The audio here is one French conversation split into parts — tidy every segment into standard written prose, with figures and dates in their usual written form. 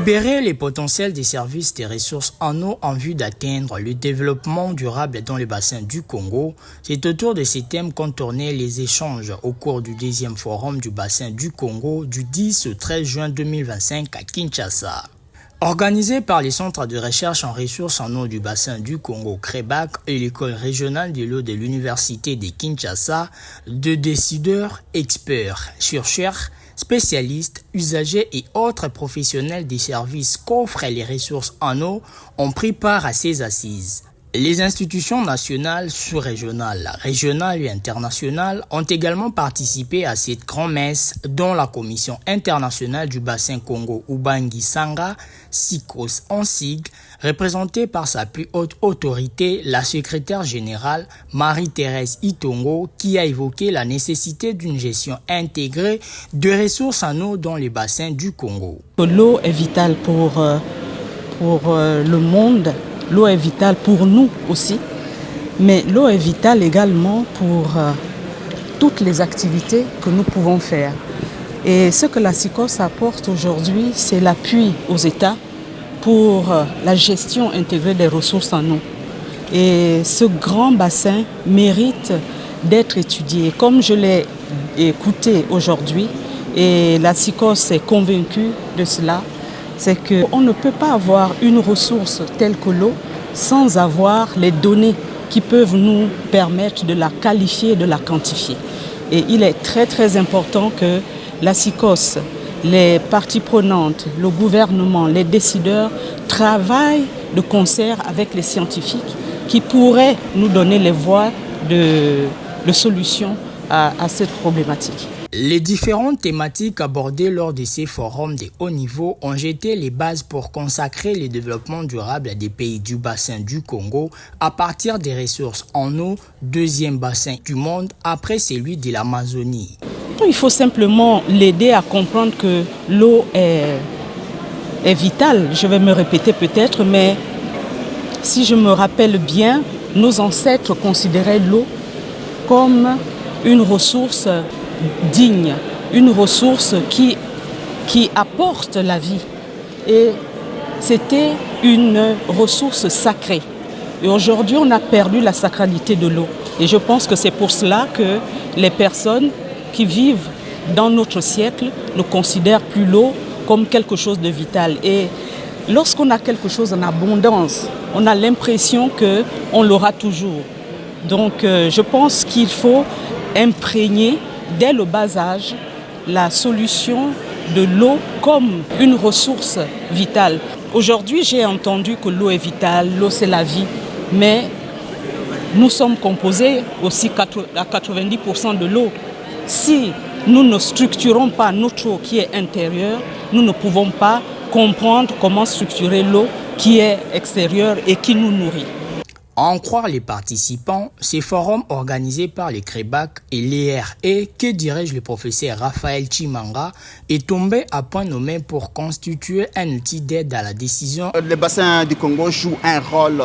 Libérer les potentiels des services des ressources en eau en vue d'atteindre le développement durable dans les bassins du Congo, c'est autour de ces thèmes qu'ont tourné les échanges au cours du 10e forum du bassin du Congo du 10 au 13 juin 2025 à Kinshasa. Organisé par les centres de recherche en ressources en eau du bassin du Congo CREBAC et l'école régionale de l'eau de l'université de Kinshasa, de décideurs, experts, chercheurs, spécialistes, usagers et autres professionnels des services qu'offrent les ressources en eau ont pris part à ces assises. Les institutions nationales, sous-régionales, régionales et internationales ont également participé à cette grand-messe dont la Commission internationale du bassin Congo Ubangi Sanga, SICOS en sigle, représentée par sa plus haute autorité, la secrétaire générale Marie-Thérèse Itongo, qui a évoqué la nécessité d'une gestion intégrée de ressources en eau dans les bassins du Congo. L'eau est vitale pour le monde. L'eau est vitale pour nous aussi, mais l'eau est vitale également pour toutes les activités que nous pouvons faire. Et ce que la SICOS apporte aujourd'hui, c'est l'appui aux États pour la gestion intégrée des ressources en eau. Et ce grand bassin mérite d'être étudié. Comme je l'ai écouté aujourd'hui, et la SICOS est convaincue de cela, c'est qu'on ne peut pas avoir une ressource telle que l'eau sans avoir les données qui peuvent nous permettre de la qualifier, de la quantifier. Et il est très très important que la SICOS, les parties prenantes, le gouvernement, les décideurs travaillent de concert avec les scientifiques qui pourraient nous donner les voies de solution à cette problématique. Les différentes thématiques abordées lors de ces forums de haut niveau ont jeté les bases pour consacrer le développement durable des pays du bassin du Congo à partir des ressources en eau, deuxième bassin du monde après celui de l'Amazonie. Il faut simplement l'aider à comprendre que l'eau est vitale. Je vais me répéter peut-être, mais si je me rappelle bien, nos ancêtres considéraient l'eau comme une ressource digne, une ressource qui apporte la vie. Et c'était une ressource sacrée. Et aujourd'hui, on a perdu la sacralité de l'eau. Et je pense que c'est pour cela que les personnes qui vivent dans notre siècle ne considèrent plus l'eau comme quelque chose de vital. Et lorsqu'on a quelque chose en abondance, on a l'impression qu'on l'aura toujours. Donc je pense qu'il faut imprégner dès le bas âge la solution de l'eau comme une ressource vitale. Aujourd'hui, j'ai entendu que l'eau est vitale, l'eau c'est la vie, mais nous sommes composés aussi à 90% de l'eau. Si nous ne structurons pas notre eau qui est intérieure, nous ne pouvons pas comprendre comment structurer l'eau qui est extérieure et qui nous nourrit. À en croire les participants, ces forums organisés par les CREBAC et l'ERE, que dirige le professeur Raphaël Chimanga, est tombé à point nommé pour constituer un outil d'aide à la décision. Le bassin du Congo joue un rôle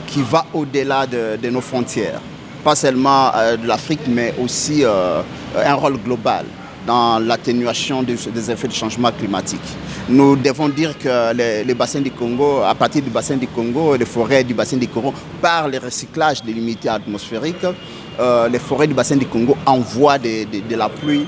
qui va au-delà de nos frontières. Pas seulement de l'Afrique, mais aussi un rôle global dans l'atténuation des effets du changement climatique. Nous devons dire que les bassins du Congo, à partir du bassin du Congo, les forêts du bassin du Congo, par le recyclage des limites atmosphériques, les forêts du bassin du Congo envoient de la pluie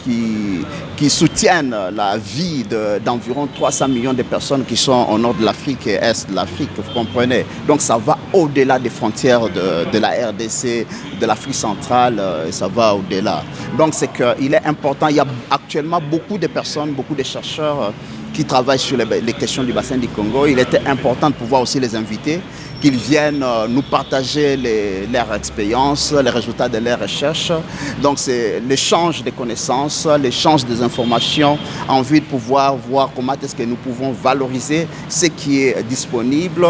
qui soutiennent la vie d'environ 300 millions de personnes qui sont au nord de l'Afrique et est de l'Afrique, vous comprenez. Donc ça va au-delà des frontières de la RDC, de l'Afrique centrale, ça va au-delà. Donc c'est qu'il est important, il y a actuellement beaucoup de personnes, beaucoup de chercheurs qui travaillent sur les questions du bassin du Congo. Il était important de pouvoir aussi les inviter, qu'ils viennent nous partager leurs expériences, les résultats de leurs recherches. Donc c'est l'échange des connaissances, l'échange des informations, en vue de pouvoir voir comment est-ce que nous pouvons valoriser ce qui est disponible,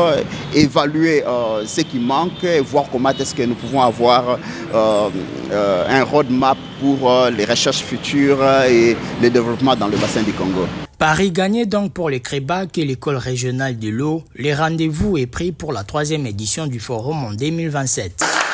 évaluer ce qui manque et voir comment est-ce que nous pouvons avoir un roadmap pour les recherches futures et le développement dans le bassin du Congo. Paris gagné donc pour les CREBAC et l'école régionale de l'eau. Les rendez-vous est pris pour la 3e édition du forum en 2027.